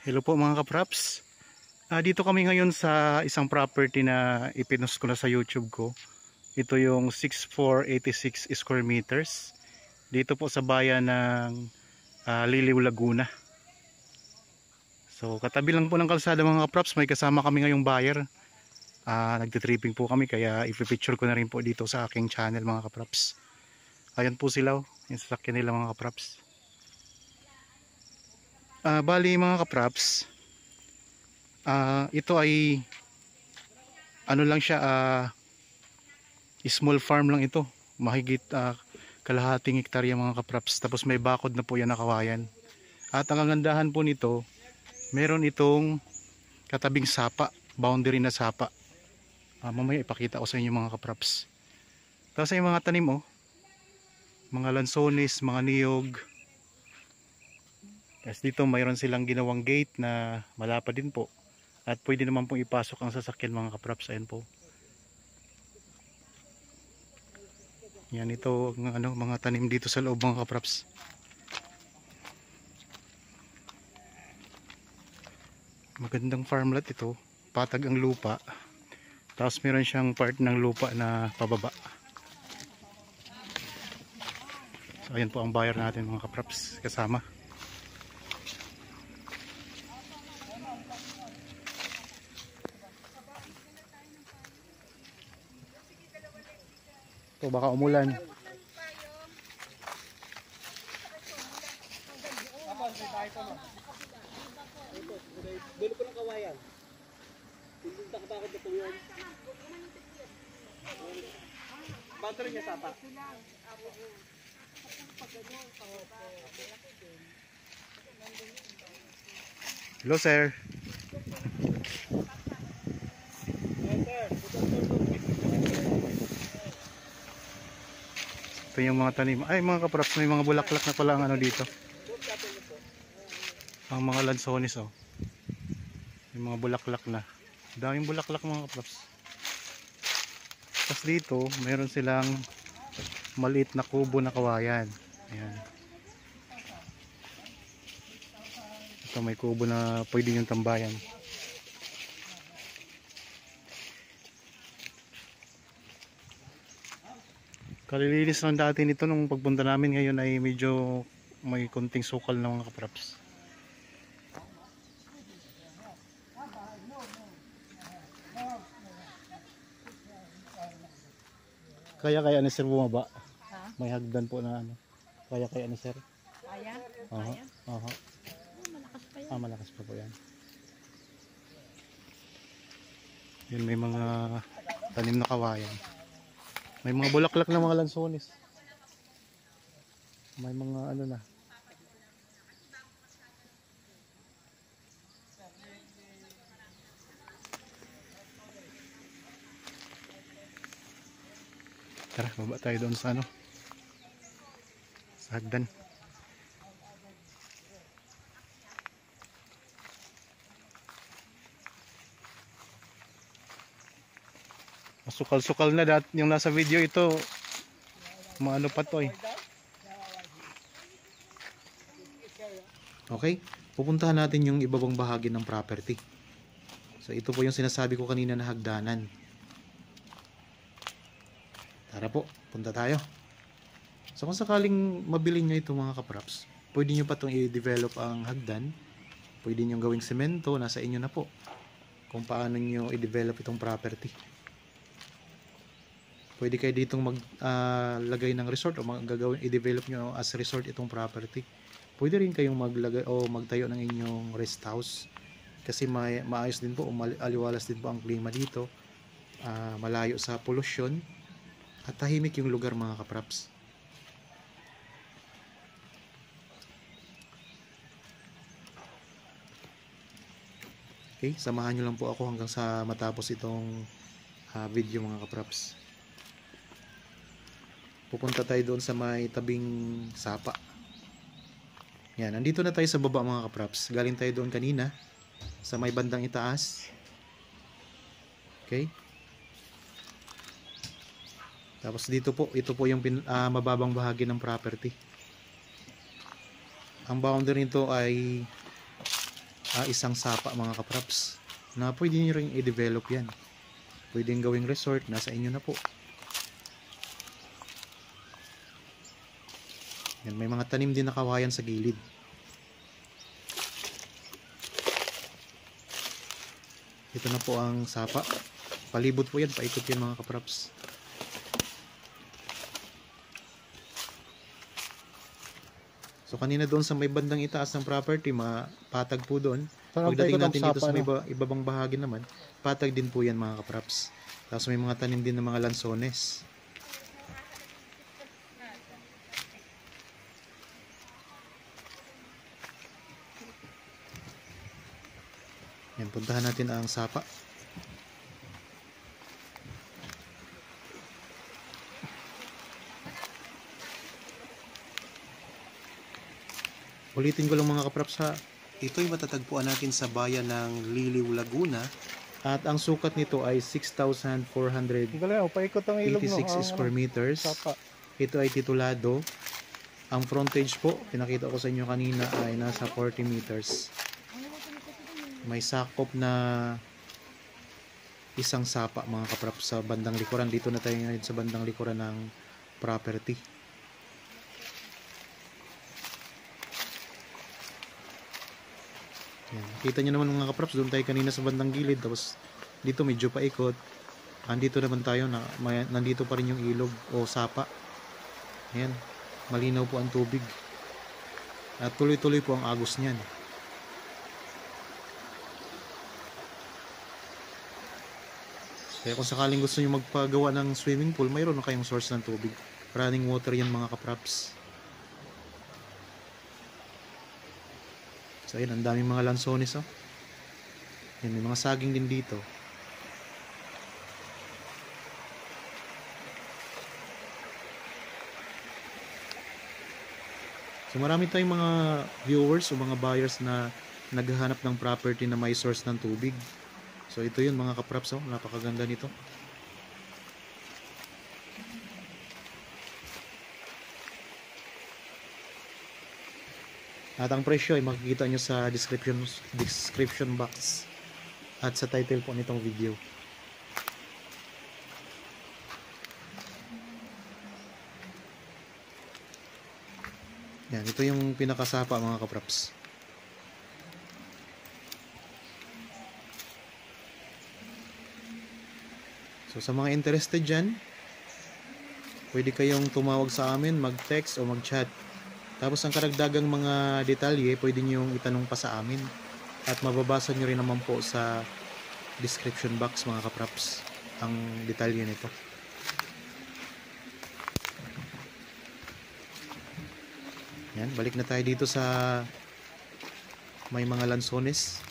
Hello po mga kapraps. Dito kami ngayon sa isang property na ipinost ko na sa YouTube ko. Ito yung 6486 square meters. Dito po sa bayan ng Liliw, Laguna. So katabi lang po ng kalsada mga kapraps. May kasama kami ngayong buyer. Nagtitripping po kami kaya ipipicture ko na rin po dito sa aking channel mga kapraps. Ayan po sila, yung sasakyan nila mga kapraps. Bali mga kapraps, ito ay ano lang siya, small farm lang ito. Mahigit kalahating hektarya mga kapraps. Tapos may bakod na po yan na kawayan. At ang kagandahan po nito, meron itong katabing sapa, boundary na sapa. Mamaya ipakita ko sa inyo mga kapraps. Tapos ay mga tanim mga lansones, mga niyog. Tapos dito mayroon silang ginawang gate na malapad din po. At pwede naman pong ipasok ang sasakyan mga kapraps. Ayan po. Yan ito mga tanim dito sa loob mga kapraps. Magandang farmland ito. Patag ang lupa. Tapos meron siyang part ng lupa na pababa. So ayan po ang buyer natin mga kapraps kasama. Ito baka umulan. Dulo ko ng kawayan. Hindi takot na po yun. Boundary niya sapa. Hello sir. Ito yung mga tanim. Ay mga kapraps, may mga bulaklak na pala ang dito. Ang mga lansones may mga bulaklak na. Daming bulaklak mga kapraps. Tapos dito mayroon silang maliit na kubo na kawayan. Ayan. Ito may kubo na pwede yung tambayan. Kalilinis lang dati nito nung pagpunta namin. Ngayon ay medyo may konting sukal na mga kapraps. Kaya ni sir bumaba? Ha? May hagdan po na Kaya ni sir? Kaya? Kaya? Malakas pa yan. Malakas pa po yan. Yun may mga tanim na kawayan. May mga bulaklak na mga lansones. May mga na. Tara, baba tayo doon sa sa hagdan. Sukal-sukal na yung nasa video ito. Maano pa to Okay, pupuntahan natin yung ibabang bahagi ng property. So ito po yung sinasabi ko kanina na hagdanan. Tara po, punta tayo. So kung sakaling mabili nyo ito mga kapraps, pwede nyo pa itong i-develop ang hagdan. Pwede nyo gawing semento, nasa inyo na po. Kung paano nyo i-develop itong property. Pwede kayo ditong maglagay ng resort o i-develop nyo as resort itong property. Pwede rin kayong maglagay o magtayo ng inyong rest house. Kasi maayos din po, aliwalas din po ang klima dito. Malayo sa pollution. At tahimik yung lugar mga kapraps. Okay, samahan nyo lang po ako hanggang sa matapos itong video mga kapraps. Pupunta tayo doon sa may tabing sapa. Yan, nandito na tayo sa baba mga kapraps. Galing tayo doon kanina sa may bandang itaas. Okay? Tapos dito po, ito po yung mababang bahagi ng property. Ang boundary nito ay isang sapa mga kapraps, na pwede nyo rin i-develop yan. Pwedeng gawing resort, nasa inyo na po. Yan, may mga tanim din na kawayan sa gilid. Ito na po ang sapa. Palibot po yan, paikot yan mga kapraps. So kanina doon sa may bandang itaas ng property, mapatag po doon. Parang Pagdating paikot ang natin dito sa sapa, may ibabang bahagi naman, patag din po yan mga kapraps. Tapos may mga tanim din ng mga lansones. Yan, puntahan natin ang sapa. Ulitin ko lang mga kapraps ha. Ito'y matatagpuan natin sa bayan ng Liliw, Laguna. At ang sukat nito ay 6,486 Galing, paikot ang ilog no. square meters. Sapa. Ito ay titulado. Ang frontage po, pinakita ko sa inyo kanina, ay nasa 40 meters. May sakop na isang sapa mga kapraps sa bandang likuran. Dito na tayo ngayon sa bandang likuran ng property. Yan. Kita nyo naman mga kapraps, doon tayo kanina sa bandang gilid, tapos dito medyo paikot. Andito naman tayo, nandito pa rin yung ilog o sapa. Ayan, malinaw po ang tubig. At tuloy-tuloy po ang agos niyan. Kaya kung sakaling gusto nyo magpagawa ng swimming pool, mayroon na kayong source ng tubig. Running water yan mga kapraps. So ayun, ang daming mga lansones oh. Yan, may mga saging din dito. So marami tayong mga viewers o mga buyers na naghahanap ng property na may source ng tubig. So ito yun mga kapraps oh, napakaganda nito. At ang presyo ay makikita nyo sa description box at sa title po nitong video. Yan, ito yung pinakasapa mga kapraps. So sa mga interested dyan, pwede kayong tumawag sa amin, mag-text o mag-chat. Tapos ang karagdagang mga detalye, pwede nyong itanong pa sa amin. At mababasa nyo rin naman po sa description box mga kapraps ang detalye nito. Yan, balik na tayo dito sa may mga lansones.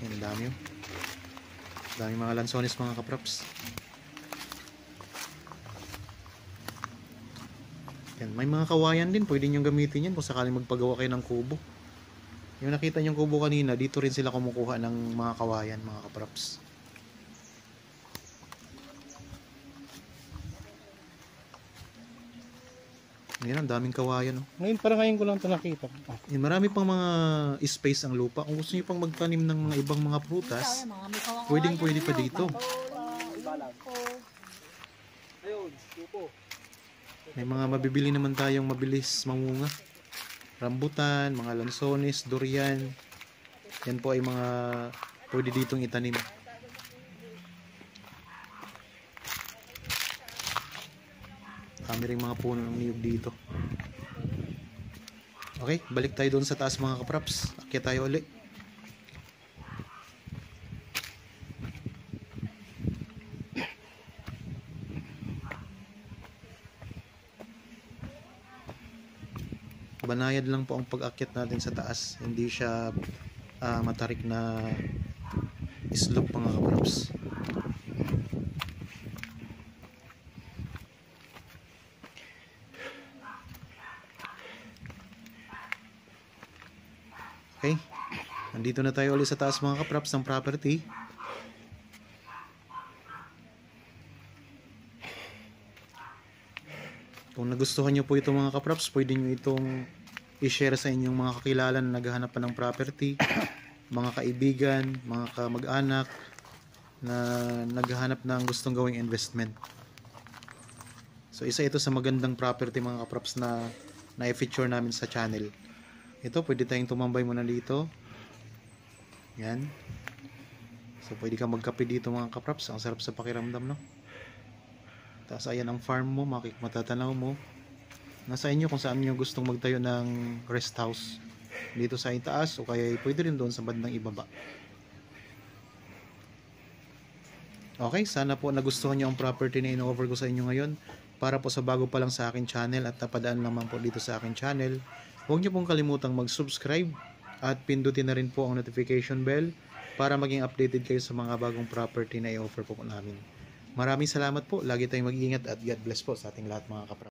Yan, ang dami oh. Daming mga lansones mga kapraps. Yan, may mga kawayan din, pwede nyo gamitin yan kung sakaling magpagawa kayo ng kubo. Yung nakita nyong kubo kanina, dito rin sila kumukuha ng mga kawayan mga kapraps. Yan, ang daming kawayan oh. Ngayon ko lang ito nakita. Yan, marami pang mga space ang lupa. Kung gusto nyo pang magtanim ng mga ibang mga prutas, pwede pa dito. Ayun, supo. May mga mabibili naman tayong mabilis mamunga. Rambutan, mga lansones, durian. Yan po ay mga pwede ditong itanim. Kami rin mga puno ng niyog dito. Okay, balik tayo doon sa taas mga kapraps. Akyat tayo ulit. Banayad lang po ang pag-akyat natin sa taas. Hindi siya matarik na slope mga kapraps. Okay, nandito na tayo ulit sa taas mga kapraps ng property. Kung nagustuhan nyo po ito mga kapraps, pwede nyo itong i-share sa inyong mga kakilala na naghahanap pa ng property, mga kaibigan, mga kamag-anak na naghahanap ng gustong gawing investment. So isa ito sa magandang property mga kaprops na na-feature namin sa channel. Ito, pwede tayong tumambay muna dito. Yan. So pwede ka magkape dito mga kaprops. Ang sarap sa pakiramdam, no? Tapos ayan ang farm mo, matatanaw mo. Nasa inyo kung saan nyo gustong magtayo ng rest house. Dito sa itaas o kaya pwede rin doon sa bandang ibaba. Okay, sana po nagustuhan nyo ang property na in-offer ko sa inyo ngayon. Para po sa bago pa lang sa akin channel at napadaan naman po dito sa akin channel, huwag nyo pong kalimutang mag-subscribe at pindutin na rin po ang notification bell para maging updated kayo sa mga bagong property na i-offer po namin. Maraming salamat po. Lagi tayong mag-iingat at God bless po sa ating lahat mga kaprap.